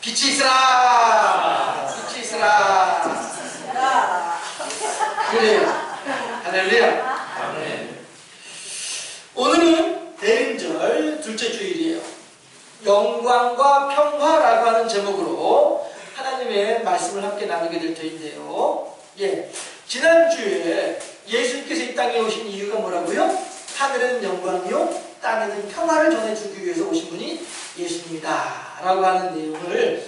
빛이 있으라! 빛이 있으라! 그래요. 할렐루야. 오늘은 대림절 둘째 주일이에요. 영광과 평화라고 하는 제목으로 하나님의 말씀을 함께 나누게 될 터인데요. 지난주에 예수님께서 이 땅에 오신 이유가 뭐라고요? 하늘은 영광이요 땅에는 평화를 전해주기 위해서 오신 분이 예수님이다 라고 하는 내용을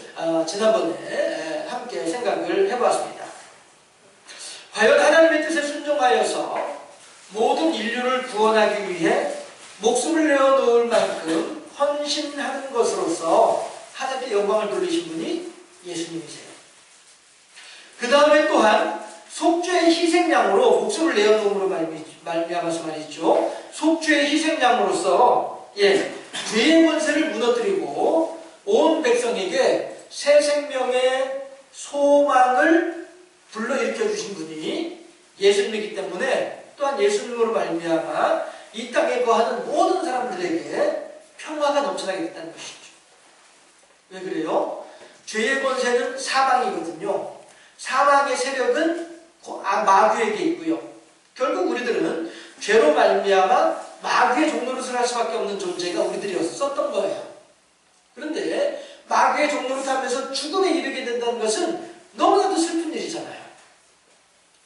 지난번에 함께 생각을 해보았습니다. 과연 하나님의 뜻에 순종하여서 모든 인류를 구원하기 위해 목숨을 내어놓을 만큼 헌신하는 것으로서 하나님의 영광을 돌리신 분이 예수님이세요. 그 다음에 또한 속죄의 희생양으로 목숨을 내어놓음으로 말미암아서 말이죠. 속죄의 희생양으로서 죄의 권세를 무너뜨리고 온 백성에게 새 생명의 소망을 불러일으켜 주신 분이 예수님이기 때문에 또한 예수님으로 말미암아 이 땅에 거하는 모든 사람들에게 평화가 넘쳐나게 됐다는 것이죠. 왜 그래요? 죄의 권세는 사망이거든요. 사망의 세력은 마귀에게 있고요. 결국 우리들은 죄로 말미암아 마귀의 종노릇을 할 수밖에 없는 존재가 우리들이었었던 거예요. 그런데 마귀의 종노릇하면서 죽음에 이르게 된다는 것은 너무나도 슬픈 일이잖아요.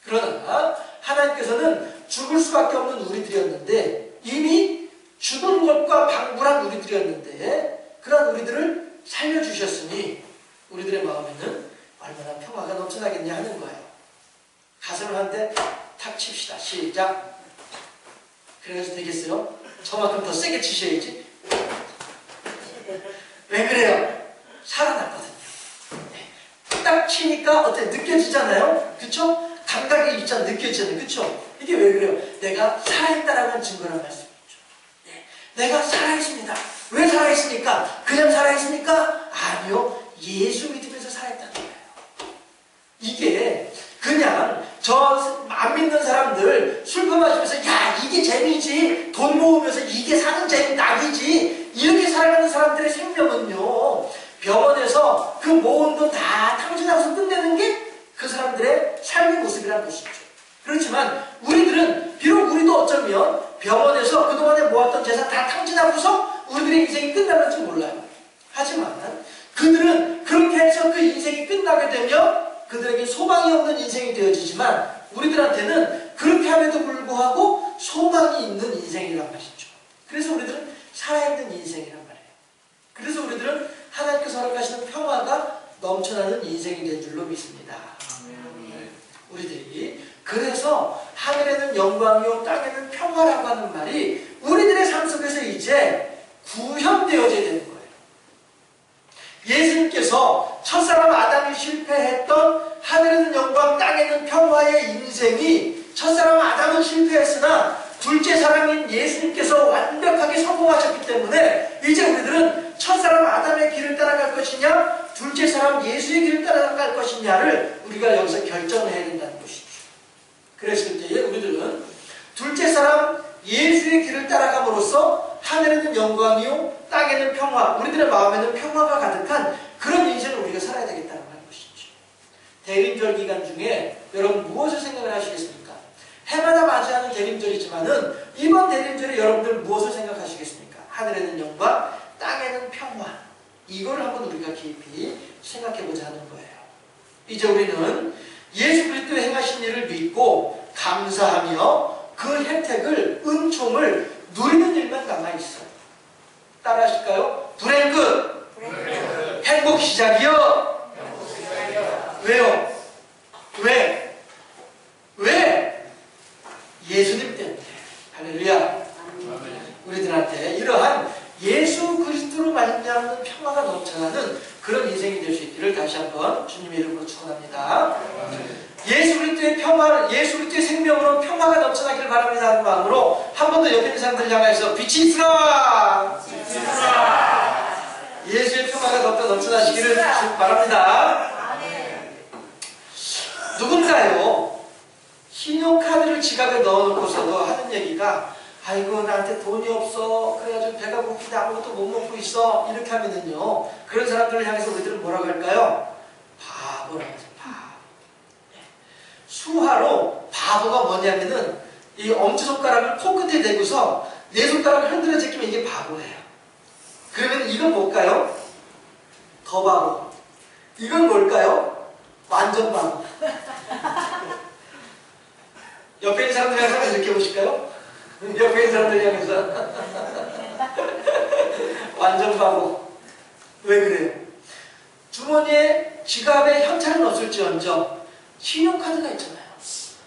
그러나 하나님께서는 죽을 수밖에 없는 우리들이었는데 이미 죽은 것과 방불한 우리들이었는데 그런 우리들을 살려주셨으니 우리들의 마음에는 얼마나 평화가 넘쳐나겠냐 하는 거예요. 가슴을 한 대 탁 칩시다. 시작. 그래서 되겠어요? 저만큼 더 세게 치셔야지. 왜 그래요? 살아났거든요. 딱 치니까 어때? 느껴지잖아요? 그쵸? 감각이 있잖아요. 느껴지잖아요. 그쵸? 이게 왜 그래요? 내가 살아있다라는 증거란 말씀이죠. 내가 살아있습니다. 왜 살아있습니까? 그냥 살아있습니까? 아니요. 예수 믿으면서 살아있다는 거예요. 이게 그냥 저 안 믿는 사람들 술 마시면서 야 이게 재미지 돈 모으면서 이게 사는 재미 낙이지 이렇게 살아가는 사람들의 생명은요 병원에서 그 모은 돈 다 탕진하고서 끝내는 게 그 사람들의 삶의 모습이라는 것이죠. 그렇지만 우리들은 비록 우리도 어쩌면 병원에서 그동안에 모았던 재산 다 탕진하고서 우리들의 인생이 끝나는지 몰라요. 하지만 그들은 그렇게 해서 그 인생이 끝나게 되면 그들에게 소망이 없는 인생이 되어지지만 우리들한테는 그렇게 함에도 불구하고 소망이 있는 인생이란 말이죠. 그래서 우리들은 살아있는 인생이란 말이에요. 그래서 우리들은 하나님께서 허락하시는 평화가 넘쳐나는 인생이 된 줄로 믿습니다. 우리들이 그래서 하늘에는 영광이요 땅에는 평화라고 하는 말이 우리들의 삶 속에서 이제 구현되어져야 되는 거예요. 예수님께서 첫사람 아담이 실패했던 하늘에는 영광 땅에는 평화의 인생이 첫사람 아담은 실패했으나 둘째 사람인 예수님께서 완벽하게 성공하셨기 때문에 이제 우리들은 첫사람 아담의 길을 따라갈 것이냐 둘째 사람 예수의 길을 따라갈 것이냐를 우리가 여기서 결정을 해야 된다는 것이죠. 그랬을 때에 우리들은 둘째 사람 예수의 길을 따라감으로써 하늘에는 영광이요 땅에는 평화 우리들의 마음에는 평화가 가득한 그런 인생을 우리가 살아야 되겠다는 것이죠. 대림절 기간 중에 여러분 무엇을 생각을 하시겠습니까? 해마다 맞이하는 대림절이지만은 이번 대림절에 여러분들 무엇을 생각하시겠습니까? 하늘에는 영광 땅에는 평화 이걸 한번 우리가 깊이 생각해보자 하는 거예요. 이제 우리는 예수 그리스도의 행하신 일을 믿고 감사하며 그 혜택을 은총을 누리는 일만 남아있어요. 따라 하실까요? 불행 끝 행복 시작이요. 왜요? 왜? 예수님 때문에. 할렐루야. 우리들한테 이러한 예수 그리스도로 말미암는 평화가 넘쳐나는 그런 인생이 될 수 있기를 다시 한번 주님의 이름으로 축원합니다. 예수 그리스도의 평화, 예수 그리스도의 생명으로 평화가 넘쳐나기를 바랍니다 하는 마음으로 한 번 더 옆에 있는 사람들을 향해서 빛이 있으라! 예수의 평화가 넘쳐나시기를 바랍니다. 누군가요? 신용카드를 지갑에 넣어놓고서도 하는 얘기가 아이고 나한테 돈이 없어. 그래가지고 배가 고픈데 아무것도 못 먹고 있어. 이렇게 하면은요. 그런 사람들을 향해서 우리들은 뭐라고 할까요? 바보라고 해서 바보. 수화로 바보가 뭐냐면은 이 엄지손가락을 코끝에 대고서 네 손가락을 흔들어 제끼면 이게 바보예요. 그러면 이건 뭘까요? 더 바보. 이건 뭘까요? 완전 바보. 옆에 있는 사람들 향해서 한번 느껴보실까요? 옆에 있는 사람들 향해서 완전 바보. 왜 그래요? 주머니에 지갑에 현찰은 없을지언정 신용카드가 있잖아요.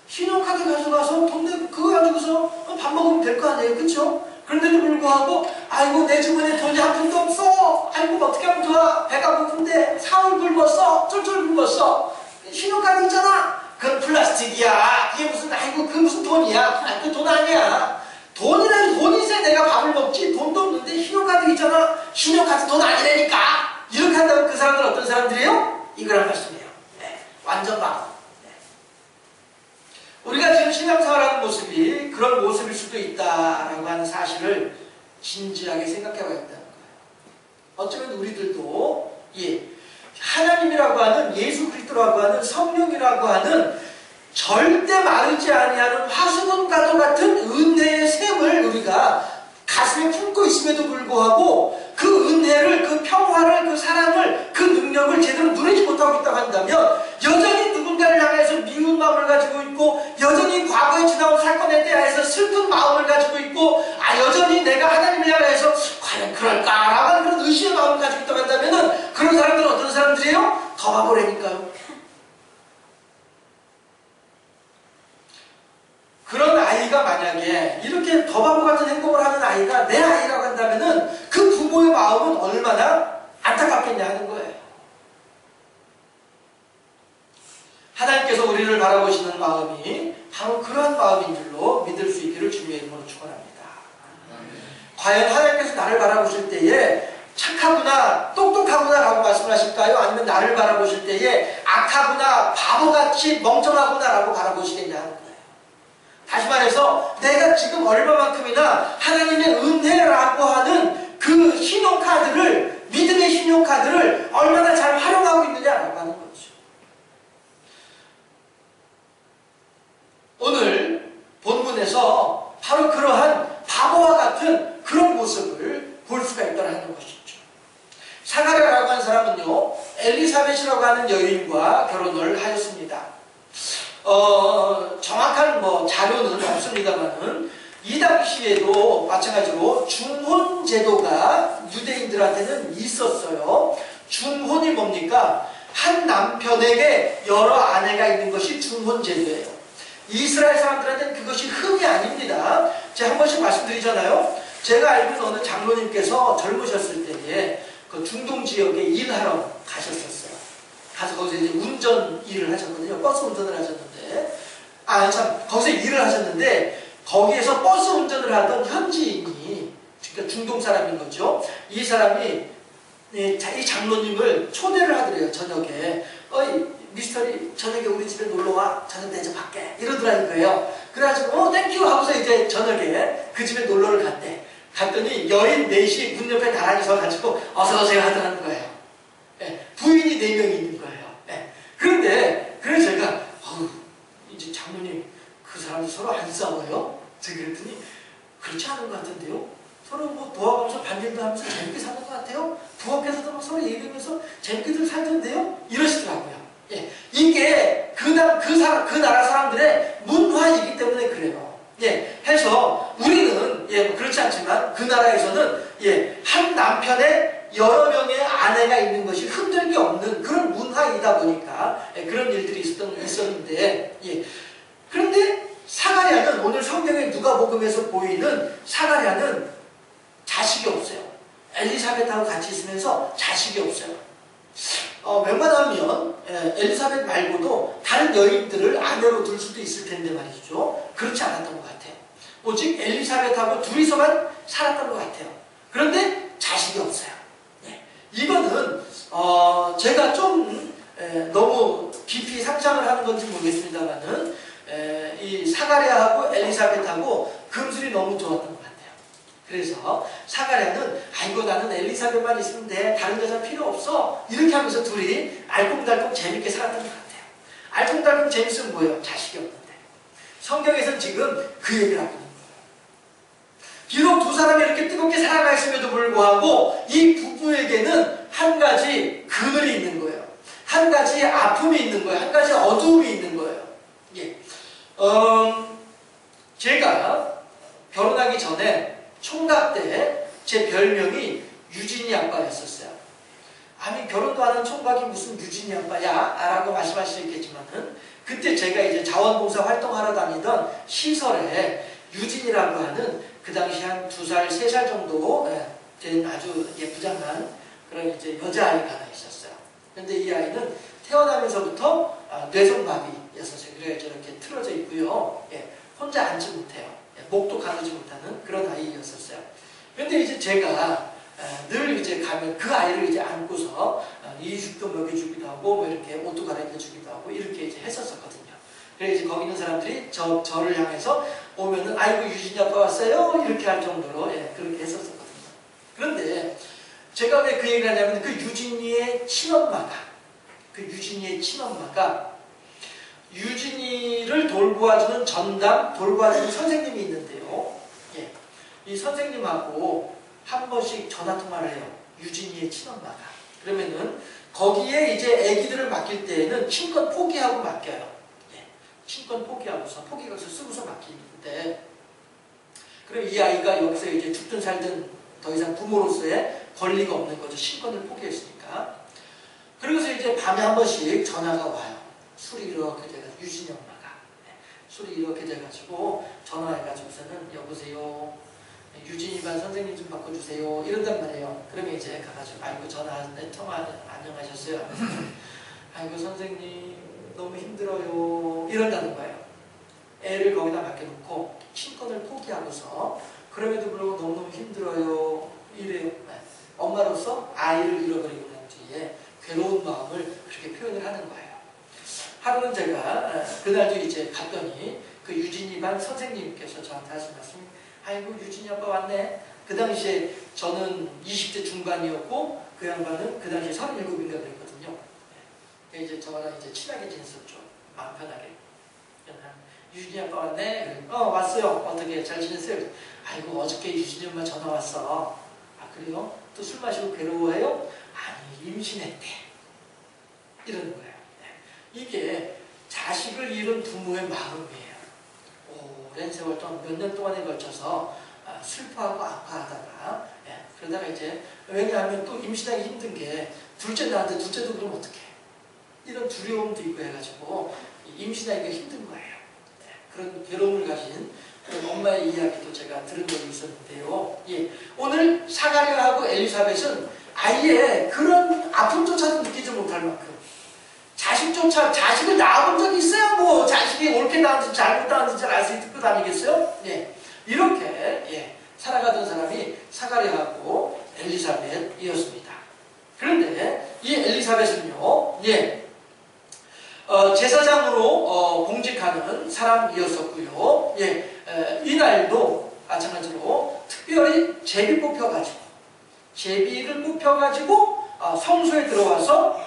신용카드 가져가서 돈 내고 그거 가지고서 밥 먹으면 될 거 아니에요. 그쵸? 그런데도 불구하고 아이고 내 주머니에 돈이 한 푼도 없어. 아이고 어떻게 하면 좋아. 배가 고픈데 사흘 굶었어. 쫄쫄 굶었어. 신용카드 있잖아. 그건 플라스틱이야. 이게 무슨 아이고 그 무슨 돈이야. 아니 그 돈 아니야. 돈이라도 돈이 있어야 내가 밥을 먹지. 돈도 없는데 신용카드 있잖아. 신용카드 돈 아니라니까. 이렇게 한다면 그 사람들은 어떤 사람들이에요? 이거란 말씀이에요. 네. 완전 바보. 우리가 지금 신앙생활하는 모습이 그런 모습일 수도 있다라고 하는 사실을 진지하게 생각해 봐야겠다는 거예요. 어쩌면 우리들도 하나님이라고 하는 예수 그리스도라고 하는 성령이라고 하는 절대 마르지 아니하는 화수분과도 같은 은혜의 샘을 우리가 가슴에 품고 있음에도 불구하고 그 은혜를, 그 평화를, 그 사랑을, 그 능력을 제대로 누리지 못하고 있다고 한다면 여전히 누군가를 향해서 미운 마음을 가지고 있고 여전히 과거에 지나온 사건에 대해서 슬픈 마음을 가지고 있고 여전히 내가 하나님을 향해서 과연 그럴까라고 하는 그런 의심의 마음을 가지고 있다고 한다면 그런 사람들은 어떤 사람들이에요? 더 바보라니까요. 그런 아이가 만약에 이렇게 더 바보 같은 행동을 하는 아이가 내 아이라고 한다면은 그 부모의 마음은 얼마나 안타깝겠냐 하는 거예요. 하나님께서 우리를 바라보시는 마음이 바로 그러한 마음인 줄로 믿을 수 있기를 주님의 이름으로 축원합니다. 과연 하나님께서 나를 바라보실 때에 착하구나, 똑똑하구나 라고 말씀하실까요? 아니면 나를 바라보실 때에 악하구나, 바보같이 멍청하구나 라고 바라보시겠냐 하는 거예요. 다시 말해서 내가 지금 얼마만큼이나 하나님의 은혜라고 하는 그 신용카드를, 믿음의 신용카드를 얼마나 잘 활용하고 있느냐라고 하는 거죠. 오늘 본문에서 바로 그러한 바보와 같은 그런 모습을 볼 수가 있다는 것이죠. 사가랴라고 하는 사람은요, 엘리사벳이라고 하는 여인과 결혼을 하였습니다. 정확한 자료는 없습니다만은 이 당시에도 마찬가지로 중혼 제도가 유대인들한테는 있었어요. 중혼이 뭡니까? 한 남편에게 여러 아내가 있는 것이 중혼 제도예요. 이스라엘 사람들한테는 그것이 흠이 아닙니다. 제가 한 번씩 말씀드리잖아요. 제가 알기로는 어느 장로님께서 젊으셨을 때에 그 중동 지역에 일하러 가셨었어요. 가서 거기서 이제 운전 일을 하셨거든요. 버스 운전을 하셨는데, 거기서 일을 하셨는데, 거기에서 버스 운전을 하던 현지인이, 그러니까 중동 사람인 거죠. 이 사람이, 이 장로님을 초대를 하더래요, 저녁에. 어이, 미스터리, 저녁에 우리 집에 놀러와. 저녁 대접할게. 이러더라는 거예요. 그래가지고, 땡큐! 하고서 이제 저녁에 그 집에 놀러를 갔대. 갔더니 여인 넷이 문 옆에 나란히 서가지고, 어서오세요 하더라는 거예요. 부인이 4명이 있는 거예요. 그런데, 그래서 제가, 이제 장모님, 그 사람들 서로 안 싸워요? 제가 그랬더니, 그렇지 않은 것 같은데요? 서로 도와가면서 반일도 하면서 재밌게 사는 것 같아요? 부엌에서도 서로 얘기하면서 재밌게들 살던데요? 이러시더라고요. 이게 그 나라 사람들의 문화이기 때문에 그래요. 해서 우리는 그렇지 않지만 그 나라에서는 한 남편의 여러 명의 아내가 있는 것이 흔들기 없는 그런 문화이다 보니까 그런 일들이 있었는데 그런데 사가랴는 오늘 성경의 누가복음에서 보이는 사가랴는 자식이 없어요. 엘리사벳하고 같이 있으면서 자식이 없어요. 웬만하면 엘리사벳 말고도 다른 여인들을 아내로 둘 수도 있을 텐데 말이죠. 그렇지 않았던 것 같아요. 오직 엘리사벳하고 둘이서만 살았던 것 같아요. 그런데 자식이 없어요. 이거는 제가 좀 너무 깊이 상상을 하는 건지 모르겠습니다만은 이 사가랴하고 엘리사벳하고 금술이 너무 좋았던 것 같아요. 그래서 사가랴는 아이고 나는 엘리사벳만 있으면 돼. 다른 여자 필요 없어. 이렇게 하면서 둘이 알콩달콩 재밌게 살았던 것 같아요. 알콩달콩 재밌으면 뭐예요? 자식이 없는데. 성경에서는 지금 그 얘기를 하고 있는 거예요. 비록 두 사람이 이렇게 뜨겁게 살아가 있음에도 불구하고 이 부부에게는 한 가지 그늘이 있는 거예요. 한 가지 아픔이 있는 거예요. 한 가지 어두움이 있는 거예요. 예. 제가 결혼하기 전에 총각 때 제 별명이 유진이 아빠였었어요. 아니 결혼도 안 한 총각이 무슨 유진이 아빠야? 라고 말씀하시겠지만은 그때 제가 이제 자원봉사 활동하러 다니던 시설에 유진이라고 하는 그 당시 한 2살, 3살 정도 된 아주 예쁘장한 그런 이제 여자아이가 하나 있었어요. 근데 이 아이는 태어나면서부터 뇌성마비였었어요. 그래서 저렇게 틀어져 있고요. 예, 혼자 앉지 못해요. 예, 목도 가누지 못하는 그런 아이였었어요. 근데 이제 제가 늘 이제 가면 그 아이를 이제 안고서 이식도 먹여주기도 하고 뭐 이렇게 옷도 갈아입혀주기도 하고 이렇게 이제 했었거든요. 그래서 이제 거기 있는 사람들이 저를 향해서 오면은 아이고 유진이 아빠 왔어요 이렇게 할 정도로 예, 그렇게 했었거든요. 그런데 제가 왜 그 얘기를 하냐면 그 유진이의 친엄마가 유진이를 돌보아주는 전담 돌보아주는 선생님이 있는데요. 예, 이 선생님하고 한 번씩 전화 통화를 해요. 유진이의 친엄마가. 그러면은 거기에 이제 아기들을 맡길 때에는 친권 포기하고 맡겨요. 예, 친권 포기하고서 포기각서 쓰고서 맡기는데, 그럼 이 아이가 여기서 이제 죽든 살든 더 이상 부모로서의 권리가 없는 거죠. 친권을 포기했으니까. 그러고서 이제 밤에 한 번씩 전화가 와요. 술이 이렇게 돼가지고 유진이 엄마가 술이 이렇게 돼가지고 전화해가지고서는 여보세요. 유진이 반 선생님 좀 바꿔주세요. 이런단 말이에요. 그러면 이제 가가지고 아이고 전화하는데 통화 안녕하셨어요. 아이고 선생님 너무 힘들어요. 이런다는 거예요. 애를 거기다 맡겨놓고 친권을 포기하고서 그럼에도 불구하고 너무너무 힘들어요. 이래요. 엄마로서 아이를 잃어버리고 난 뒤에 괴로운 마음을 그렇게 표현을 하는 거예요. 하루는 제가 그날도 이제 갔더니 그 유진이 반 선생님께서 저한테 하신 말씀이 아이고 유진이 아빠 왔네. 그 당시에 저는 20대 중반이었고 그 양반은 그 당시에 37인가 그랬거든요. 이제 저랑 이제 친하게 지냈었죠. 마음 편하게. 유진이 아빠 왔네. 왔어요. 어떻게 잘 지냈어요? 아이고 어저께 유진이 엄마 전화 왔어. 아 그래요? 또 술 마시고 괴로워해요? 아니 임신했대. 이러는 거예요. 이게 자식을 잃은 부모의 마음이에요. 오랜 세월 동안 몇 년 동안에 걸쳐서 슬퍼하고 아파하다가 그러다가 이제 왜냐하면 또 임신하기 힘든 게 둘째 낳았는데 둘째도 그럼 어떡해. 이런 두려움도 있고 해가지고 임신하기가 힘든 거예요. 그런 괴로움을 가진 그런 엄마의 이야기도 제가 들은 적이 있었는데요. 예. 오늘 사가랴하고 엘리사벳은 아예 그런 아픔조차도 느끼지 못할 만큼 자식을 낳아본 적이 있어야 뭐 자식이 옳게 낳았는지 잘못 낳았는지 잘 알 수 있고 다니겠어요? 예. 이렇게 예. 살아가던 사람이 사가랴하고 엘리사벳이었습니다. 그런데 이 엘리사벳은요, 예. 제사장으로 봉직하는 사람이었었고요. 예, 이날도 마찬가지로 특별히 제비를 뽑혀가지고 성소에 들어와서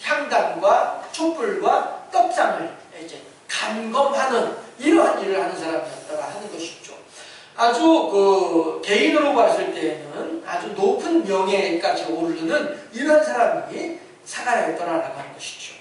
향단과 촛불과 떡상을 이제 감검하는 이러한 일을 하는 사람이었다가 하는 것이죠. 아주 개인으로 봤을 때에는 아주 높은 명예까지 오르는 이러한 사람이 사가랴였더라라고 하는 것이죠.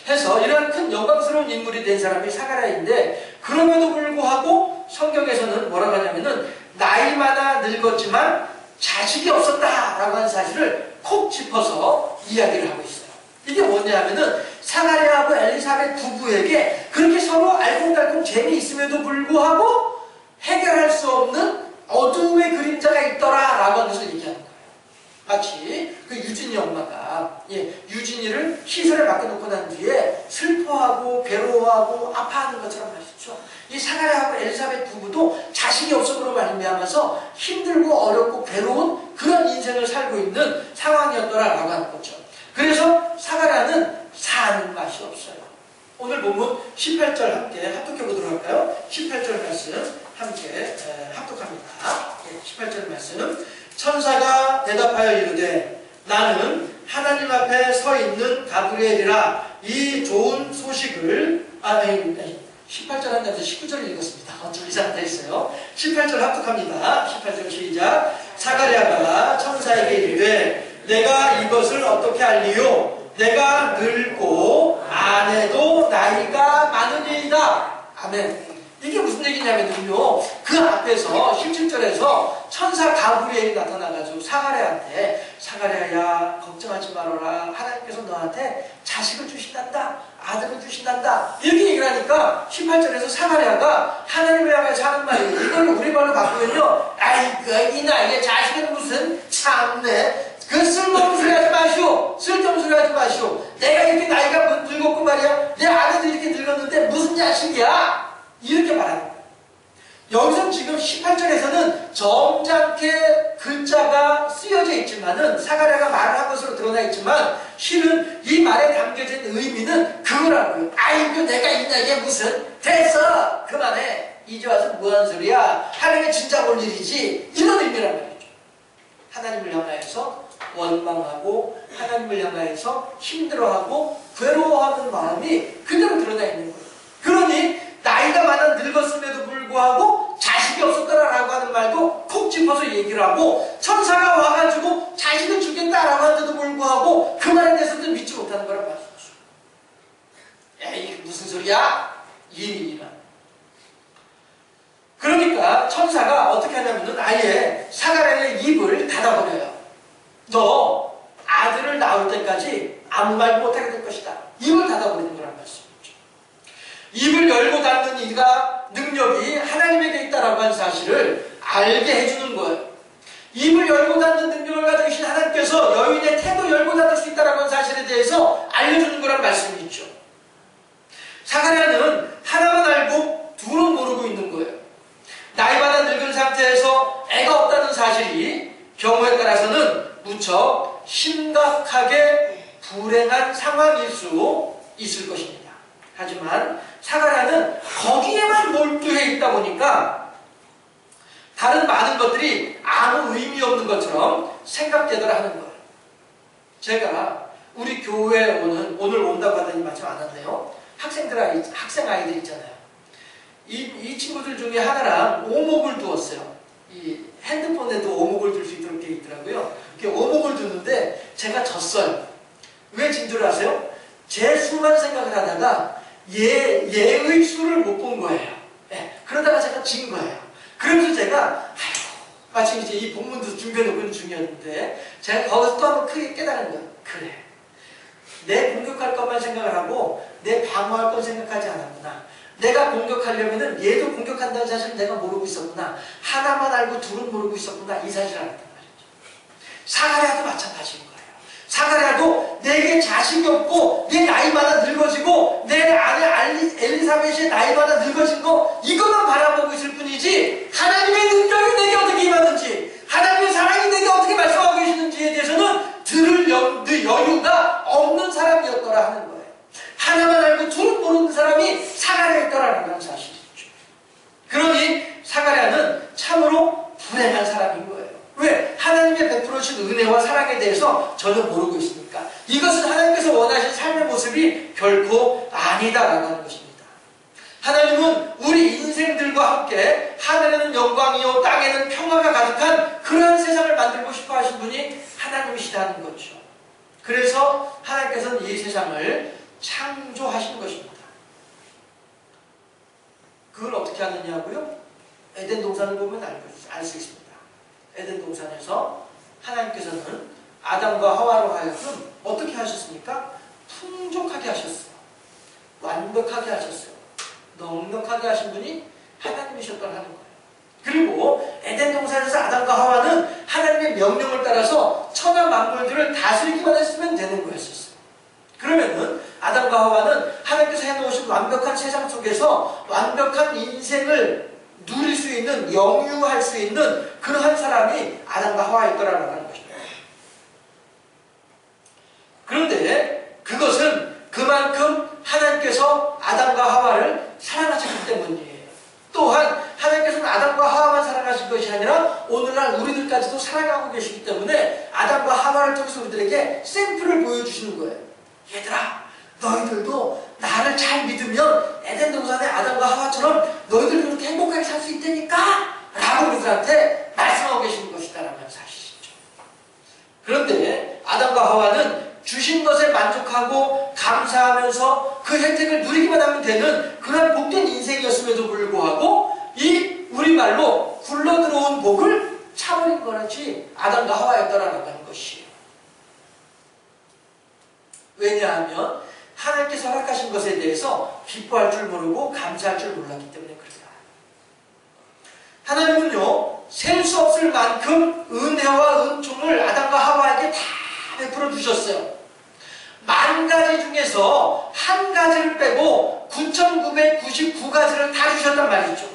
해서 이런 큰 영광스러운 인물이 된 사람이 사가랴인데 그럼에도 불구하고 성경에서는 뭐라고 하냐면은 나이 많아 늙었지만 자식이 없었다라고 하는 사실을 콕 짚어서 이야기를 하고 있어요. 이게 뭐냐 하면은 사가랴하고 엘리사벳 부부에게 그렇게 서로 알콩달콩 재미있음에도 불구하고 해결할 수 없는 어둠의 그림자가 있더라라고 하면서 얘기하는 거예요. 마치 그 유진이 엄마가 유진이를 시설에 맡겨놓고 난 뒤에 슬퍼하고 괴로워하고 아파하는 것처럼 말이죠. 이 사가랴하고 엘리사벳 부부도 자식이 없음으로 말미암아서 힘들고 어렵고 괴로운 그런 인생을 살고 있는 상황이었더라라고 하는 거죠. 그래서 사가랴는 사는 맛이 없어요. 오늘 본문 18절 함께 합독해 보도록 할까요? 18절 말씀 함께 합독합니다. 18절 말씀. 천사가 대답하여 이르되 나는 하나님 앞에 서 있는 가브리엘이라 이 좋은 소식을 18절 한다면서 19절을 읽었습니다. 어쩜 이상하다 했어요. 18절 합독합니다. 18절 시작. 사가랴가 천사에게 이르되 내가 이것을 어떻게 알리요? 내가 늙고 아내도 나이가 많으니이다. 아멘. 이게 무슨 얘기냐면요, 그 앞에서 17절에서 천사 가브리엘이 나타나가지고 사가랴한테 사가랴야 걱정하지 말아라, 하나님께서 너한테 자식을 주신단다, 아들을 주신단다, 이렇게 얘기를 하니까 18절에서 사가랴가 하나님을 향해서 하는 말이, 이걸 우리 말로 바꾸면요, 아이고 이 나이에 자식은 무슨, 참네, 그 쓸모없는 소리 하지 마시오, 쓸데없는 소리 하지 마시오, 내가 이렇게 나이가 늙었고 말이야, 내 아들도 이렇게 늙었는데 무슨 자식이야, 이렇게 말하는 거예요. 여기서 지금 18절에서는 점잖게 글자가 쓰여져 있지만은, 사가랴가 말을 한 것으로 드러나 있지만, 실은 이 말에 담겨진 의미는 그거라고요. 아이고 내가 이 나이에 무슨, 됐어 그만해, 이제 와서 뭐하는 소리야, 하나님의 진짜 볼 일이지, 이런 의미란 말이죠. 하나님을 향하여서 원망하고 하나님을 향하여서 힘들어하고 괴로워하는 마음이 그대로 드러나 있는 거예요. 그러니 나이가 많아 늙었음에도 불구하고 자식이 없었더라라고 하는 말도 콕 짚어서 얘기를 하고, 천사가 와가지고 자식을 주겠다라고 하는데도 불구하고 그 말에 대해서도 믿지 못하는 거란 말이죠. 에이 무슨 소리야? 이란. 그러니까 천사가 어떻게 하냐면은 아예 사가랴의 입을 닫아버려요. 너 아들을 낳을 때까지 아무 말 못하게 될 것이다. 입을 닫아버리는 거란 말씀이죠. 입을 열고 닫는 이가 능력이 하나님에게 있다라고 하는 사실을 알게 해주는 거예요. 입을 열고 닫는 능력을 가지고 계신 하나님께서 여인의 태도 열고 닫을 수 있다라고 하는 사실에 대해서 알려주는 거란 말씀이죠. 사가랴는 하나만 알고 둘은 모르고 있는 거예요. 나이 많아 늙은 상태에서 애가 없다는 사실이 경우에 따라서는 무척 심각하게 불행한 상황일 수 있을 것입니다. 하지만 사가랴는 거기에만 몰두해 있다 보니까 다른 많은 것들이 아무 의미 없는 것처럼 생각되더라 하는 거예요. 제가 우리 교회에 오늘 온다고 하더니 마침 안 왔네요. 학생 아이들 있잖아요. 이 친구들 중에 하나랑 오목을 두었어요. 이 핸드폰에도 오목을 둘 수 있도록 되어 있더라고요. 이렇게 오목을 두는데 제가 졌어요. 왜 진 줄 아세요? 제 수만 생각을 하다가 얘의 수를 못 본 거예요. 예, 그러다가 제가 진 거예요. 그러면서 제가 마침 이제 이 본문도 준비해놓고 있는 중이었는데 제가 거기서 또 한번 크게 깨달은 거예요. 그래, 내 공격할 것만 생각을 하고 내 방어할 건 생각하지 않았구나. 내가 공격하려면은 얘도 공격한다는 사실을 내가 모르고 있었구나. 하나만 알고 둘은 모르고 있었구나. 이 사실을 알았단 말이죠. 사가랴도 마찬가지인 거예요. 사가랴도 내게 자식이 없고 내 나이 많아 늙어지고 내 아내 엘리사벳이 나이 많아 늙어진 거 이것만 바라보고 있을 뿐이지, 하나님의 능력이 내게 어떻게 임하는지, 하나님의 사랑이 내게 어떻게 말씀하고 계시는지에 대해서는 들을 여유가 없는 사람이었더라 하는 거예요. 하나만 알고 둘은 모르는 사람이 사가랴였더라는 사실이죠. 그러니 사가랴는 참으로 불행한 사람인 거예요. 왜? 하나님의 베풀어주신 은혜와 사랑에 대해서 저는 모르고 있으니까. 이것은 하나님께서 원하신 삶의 모습이 결코 아니다라고 하는 것입니다. 하나님은 우리 인생들과 함께 하늘에는 영광이요 땅에는 평화가 가득한 그러한 세상을 만들고 싶어 하신 분이 하나님이시다는 거죠. 그래서 하나님께서는 이 세상을 창조하신 것입니다. 그걸 어떻게 하느냐고요? 에덴 동산을 보면 알 수 있습니다. 에덴 동산에서 하나님께서는 아담과 하와로 하여금 어떻게 하셨습니까? 풍족하게 하셨어요. 완벽하게 하셨어요. 넉넉하게 하신 분이 하나님이셨다는 거예요. 그리고 에덴 동산에서 아담과 하와는 하나님의 명령을 따라서 천하 만물들을 다스리기만 했으면 되는 거였었어요. 그러면은 아담과 하와는 하나님께서 해놓으신 완벽한 세상 속에서 완벽한 인생을 누릴 수 있는, 영유할 수 있는 그러한 사람이 아담과 하와였더라라고 하는 것입니다. 그런데 그것은 그만큼 하나님께서 아담과 하와를 사랑하셨기 때문이에요. 또한 하나님께서는 하나님께서 우리들에게 샘플을 보여주시는 거예요. 얘들아, 너희들도 나를 잘 믿으면 에덴 동산의 아담과 하와처럼 너희들도 그렇게 행복하게 살 수 있다니까 라고 우리들한테 말씀하고 계시는 것이다라는 사실이죠. 그런데 아담과 하와는 주신 것에 만족하고 감사하면서 그 혜택을 누리기만 하면 되는 그런 복된 인생이었음에도 불구하고 이 우리말로 굴러들어온 복을 차버린 거라지 아담과 하와였더라는 것이에요. 왜냐하면 하나님께서 허락하신 것에 대해서 기뻐할 줄 모르고 감사할 줄 몰랐기 때문에 그렇다. 하나님은요, 셀 수 없을 만큼 은혜와 은총을 아담과 하와에게 다 베풀어 주셨어요. 10,000가지 중에서 한 가지를 빼고 9,999가지를 다 주셨단 말이죠.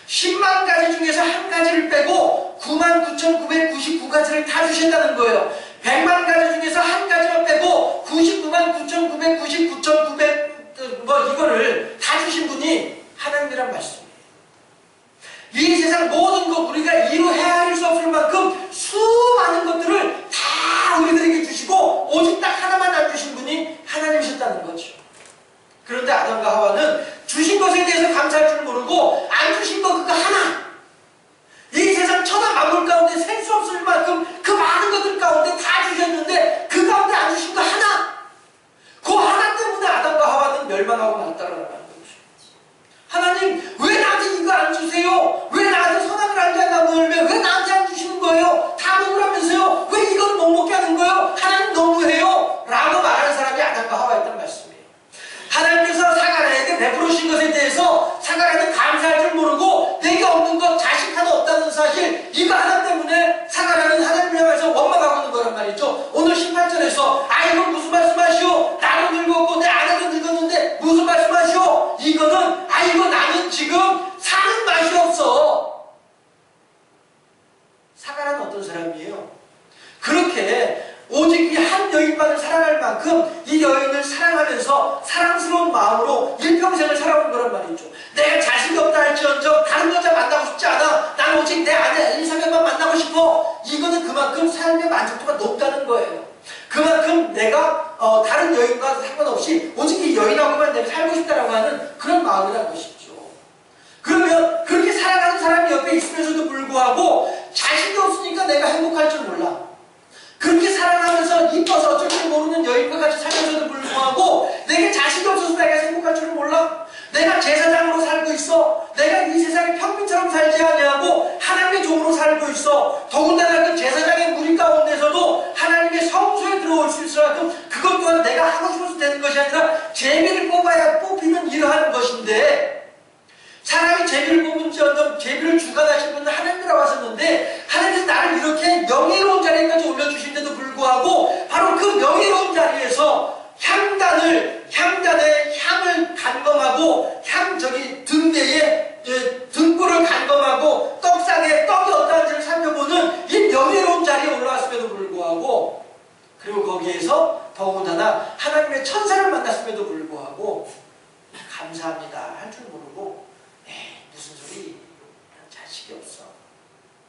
10만 가지 중에서 한 가지를 빼고 99,999가지를 다 주신다는 거예요. 100만 가지 중에서 한 가지만 빼고 999,999,900 이거를 다 주신 분이 하나님이란 말씀이에요. 이 세상 모든 것 우리가 이루 헤아릴 수 없을 만큼 수많은 것들을 다 우리들에게 주시고 오직 딱 하나만 안 주신 분이 하나님이셨다는 거죠. 그런데 아담과 하와는 주신 것에 대해서 감사할 줄 모르고 안 주신 거 그거 하나, 이 세상 천하 만물 가운데 셀 수 없을 만큼 그 많은 것들 가운데 다 주셨는데 그 가운데 안 주신 거 하나, 그 하나 때문에 아담과 하와는 멸망하고 말았다라는 거죠. 하나님 왜 나한테 이거 안 주세요? 왜 나한테 선악을 알게 한다고 열면 왜 나한테 안 주시는 거예요? 다 먹으라면서요? 왜 이건 못 먹게 하는 거예요? 하나님 너무해요? 라고 말하는 사람이 아담과 하와였단 말씀이에요. 하나님께서 사가랴에게 베풀어 주신 것에 대해서 사가랴는 감사할 줄 모르고 내게 없는 것 자식 하나 없다는 사실, 이거 하나 때문에 사가랴는 하나님을 향해서 원망하고 있는 거란 말이죠. 오늘 18절에서 이거 무슨 말씀하시오? 나도 늙었고 내 아내도 늙었는데 무슨 말씀하시오? 이거는 이거 나는 지금 사는 맛이 없어. 사가랴는 어떤 사람이에요? 그렇게 오직 이 한 여인만을 사랑할 만큼 이 여인을 사랑하면서 사랑스러운 마음으로 일평생을 살아온 거란 말이죠. 내가 자식이 없다 할지언정 다른 여자 만나고 싶지 않아. 난 오직 내 아내 엘리사벳만 만나고 싶어. 이거는 그만큼 삶의 만족도가 높다는 거예요. 그만큼 내가 다른 여인과 상관없이 오직 이 여인하고만 내가 살고 싶다라고 하는 그런 마음이라는 것이죠. 그러면 그렇게 사랑하는 사람이 옆에 있으면서도 불구하고 자식이 없으니까 내가 행복할 줄 몰라. 그렇게 사랑하면서 이뻐서 어쩔 줄 모르는 여인과 같이 살면서도 불구하고 내게 자식이 없어서 내가 행복할 줄은 몰라. 내가 제사장으로 살고 있어. 내가 이 세상에 평민처럼 살지 아니하고 하나님의 종으로 살고 있어. 더군다나 그 제사장의 무리 가운데서도 하나님의 성소에 들어올 수 있을 만큼 그것 또한 내가 하고 싶어서 되는 것이 아니라 제비를 뽑아야 뽑히는 이러한 것인데, 사람이 제비를 뽑은지언정 제비를 주관하신 분은 하나님이라고 하셨는데 하나님께서 나를 이렇게 명예로운 자리까지 올려주신데도 불구하고 바로 그 명예로운 자리에서 향단의 향을 간검하고 등대에 등불을 간검하고 떡상에 떡이 어떠한지를 살펴보는 이 명예로운 자리에 올라왔음에도 불구하고, 그리고 거기에서 더군다나 하나님의 천사를 만났음에도 불구하고 감사합니다 할 줄 모르고 무슨 소리, 난 자식이 없어,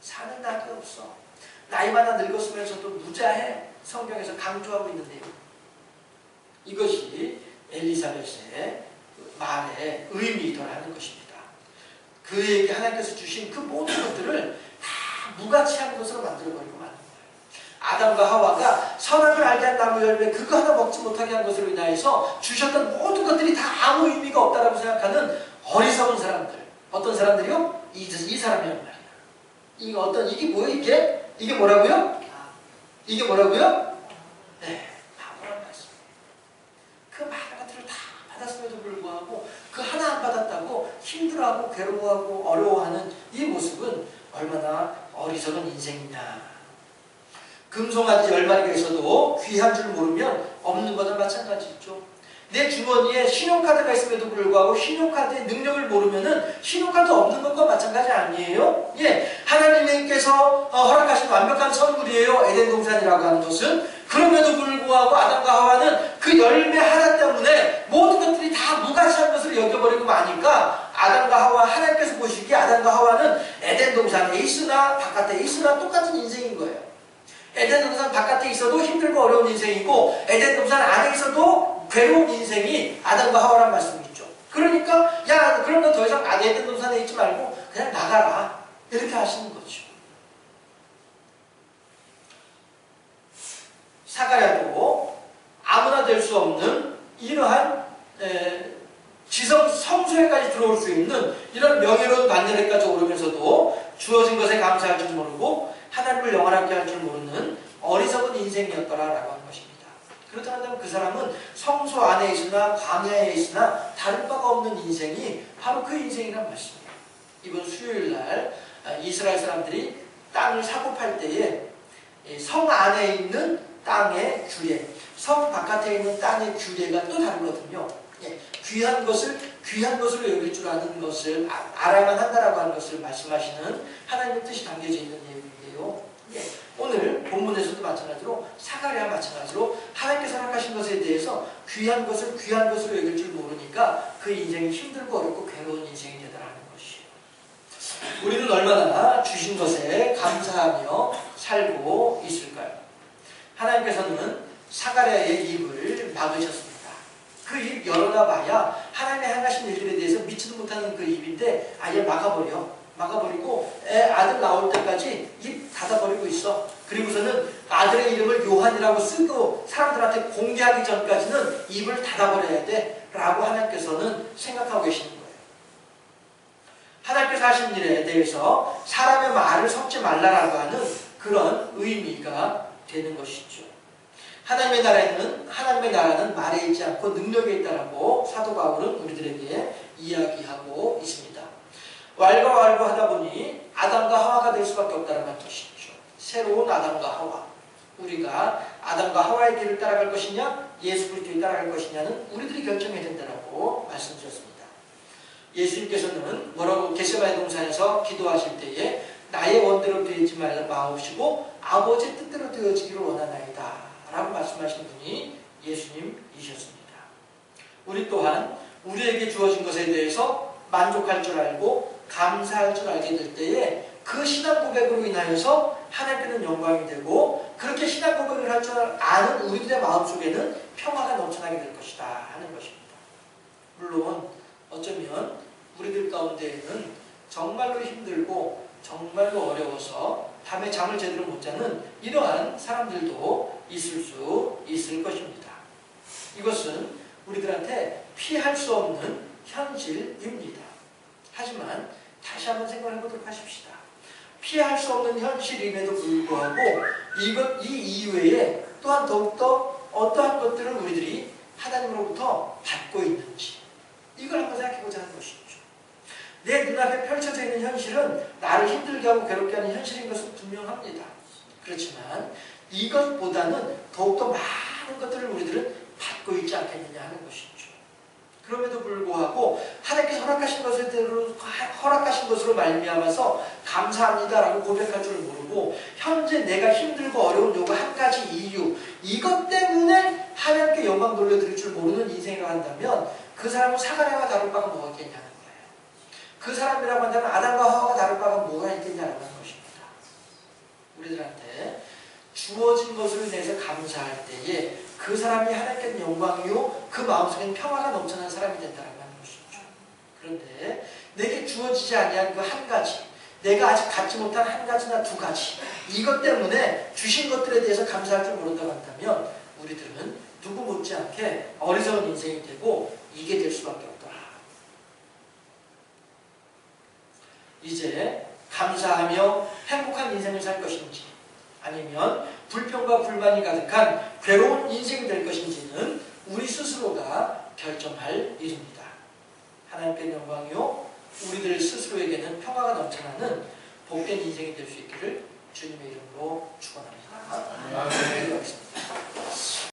사는 낙이 없어, 나이마다 늙었으면서도 무자해, 성경에서 강조하고 있는데요. 이것이 엘리사벳의 말의 의미더라는 것입니다. 그에게 하나님께서 주신 그 모든 것들을 다 무가치한 것으로 만들어버리고 마는 거예요. 아담과 하와가 선악을 알게 한 나무 열매 그거 하나 먹지 못하게 한 것으로 인하여서 주셨던 모든 것들이 다 아무 의미가 없다라고 생각하는 어리석은 사람들. 어떤 사람들이요? 이 사람이란 말이야. 이게 뭐예요? 이게 뭐라고요? 이게 뭐라고요? 네, 바보란 말씀이에요. 그 많은 것들을 다 받았음에도 불구하고 그 하나 안 받았다고 힘들어하고 괴로워하고 어려워하는 이 모습은 얼마나 어리석은 인생이냐. 금송아지 10마리가 있어도 귀한 줄 모르면 없는 거나 마찬가지죠. 내 주머니에 신용카드가 있음에도 불구하고 신용카드의 능력을 모르면은 신용카드 없는 것과 마찬가지 아니에요? 예, 하나님께서 허락하신 완벽한 선물이에요. 에덴 동산이라고 하는 것은. 그럼에도 불구하고 아담과 하와는 그 열매 하나 때문에 모든 것들이 다 무가치한 것으로 여겨버리고 마니까 아담과 하와, 하나님께서 보시기에 아담과 하와는 에덴 동산에 있으나 바깥에 있으나 똑같은 인생인 거예요. 에덴 동산 바깥에 있어도 힘들고 어려운 인생이고 에덴 동산 안에 있어도 괴로운 인생이 아담과 하와란 말씀이죠. 그러니까 야 그럼 너 더 이상 에덴 동산에 있지 말고 그냥 나가라 이렇게 하시는 거죠. 사가랴도 아무나 될 수 없는 이러한 지성 성소에까지 들어올 수 있는 이런 명예로운 반열에까지 오르면서도 주어진 것에 감사할 줄 모르고 하나님을 영원하게 할 줄 모르는 어리석은 인생이었더라라고 하는 것입니다. 그렇다면 그 사람은 성소 안에 있으나 광야에 있으나 다른 바가 없는 인생이 바로 그 인생이란 말씀이에요. 이번 수요일날 이스라엘 사람들이 땅을 사고 팔 때에 성 안에 있는 땅의 규례, 성 바깥에 있는 땅의 규례가 또 다르거든요. 귀한 것을 귀한 것으로 여길 줄 아는 것을 알아야만 한다라고 하는 것을 말씀하시는 하나님의 뜻이 담겨져 있는 내용인데요. 오늘 본문에서도 마찬가지로 사가랴와 마찬가지로 하나님께서 허락하신 것에 대해서 귀한 것을 귀한 것으로 여길 줄 모르니까 그 인생이 힘들고 어렵고 괴로운 인생이 되더라는 것이에요. 우리는 얼마나 주신 것에 감사하며 살고 있을까요? 하나님께서는 사가랴의 입을 막으셨습니다. 그 입 열어놔 봐야 하나님의 행하신 일들에 대해서 믿지도 못하는 그 입인데 아예 막아버리고 아들 나올 때까지 입 닫아버리고 있어. 그리고서는 아들의 이름을 요한이라고 쓰고 사람들한테 공개하기 전까지는 입을 닫아버려야 돼 라고 하나님께서는 생각하고 계시는 거예요. 하나님께서 하신 일에 대해서 사람의 말을 섞지 말라라고 하는 그런 의미가 되는 것이죠. 하나님의 나라는 말에 있지 않고 능력에 있다라고 사도 바울은 우리들에게 이야기하고 있습니다. 왈가왈부 하다 보니 아담과 하와가 될 수밖에 없다는 뜻이죠. 새로운 아담과 하와. 우리가 아담과 하와의 길을 따라갈 것이냐 예수 그리스도를 따라갈 것이냐는 우리들이 결정해야 된다고 말씀드렸습니다. 예수님께서는 뭐라고 겟세마네 동산에서 기도하실 때에 나의 원대로 되지 마옵시고 아버지의 뜻대로 되어지기를 원하나이다 라고 말씀하신 분이 예수님이셨습니다. 우리 또한 우리에게 주어진 것에 대해서 만족할 줄 알고 감사할 줄 알게 될 때에 그 신앙 고백으로 인하여서 하나님께는 영광이 되고 그렇게 신앙 고백을 할 줄 아는 우리들의 마음속에는 평화가 넘쳐나게 될 것이다 하는 것입니다. 물론 어쩌면 우리들 가운데에는 정말로 힘들고 정말로 어려워서 밤에 잠을 제대로 못 자는 이러한 사람들도 있을 수 있을 것입니다. 이것은 우리들한테 피할 수 없는 현실입니다. 하지만 다시 한번 생각해 보도록 하십시다. 피할 수 없는 현실임에도 불구하고 이 이외에 또한 더욱더 어떠한 것들을 우리들이 하나님으로부터 받고 있는지 이걸 한번 생각해 보자 하는 것이죠. 내 눈앞에 펼쳐져 있는 현실은 나를 힘들게 하고 괴롭게 하는 현실인 것은 분명합니다. 그렇지만 이것보다는 더욱더 많은 것들을 우리들은 받고 있지 않겠느냐 하는 것이죠. 그럼에도 불구하고 하나님께서 허락하신 것으로 말미암아서 감사합니다라고 고백할 줄 모르고 현재 내가 힘들고 어려운 요구 한 가지 이유 이것 때문에 하나님께 영광 돌려드릴 줄 모르는 인생이라고 한다면 그 사람은 사가랴와 다를 바가 뭐가 있겠냐는 거예요. 그 사람이라고 한다면 아담과 하와가 다를 바가 뭐가 있겠냐는 것입니다. 우리들한테 주어진 것을 인해서 감사할 때에 그 사람이 하나님께 영광이요 그 마음속에는 평화가 넘쳐난 사람이 된다는 것이죠. 그런데 내게 주어지지 아니한 그 한 가지 내가 아직 갖지 못한 한 가지나 두 가지 이것 때문에 주신 것들에 대해서 감사할 줄 모른다고 한다면 우리들은 누구 못지않게 어리석은 인생이 되고 이게 될 수밖에 없더라. 이제 감사하며 행복한 인생을 살 것인지 아니면 불평과 불만이 가득한 괴로운 인생이 될 것인지는 우리 스스로가 결정할 일입니다. 하나님께 영광이요 우리들 스스로에게는 평화가 넘쳐나는 복된 인생이 될 수 있기를 주님의 이름으로 축원합니다. 기도하겠습니다.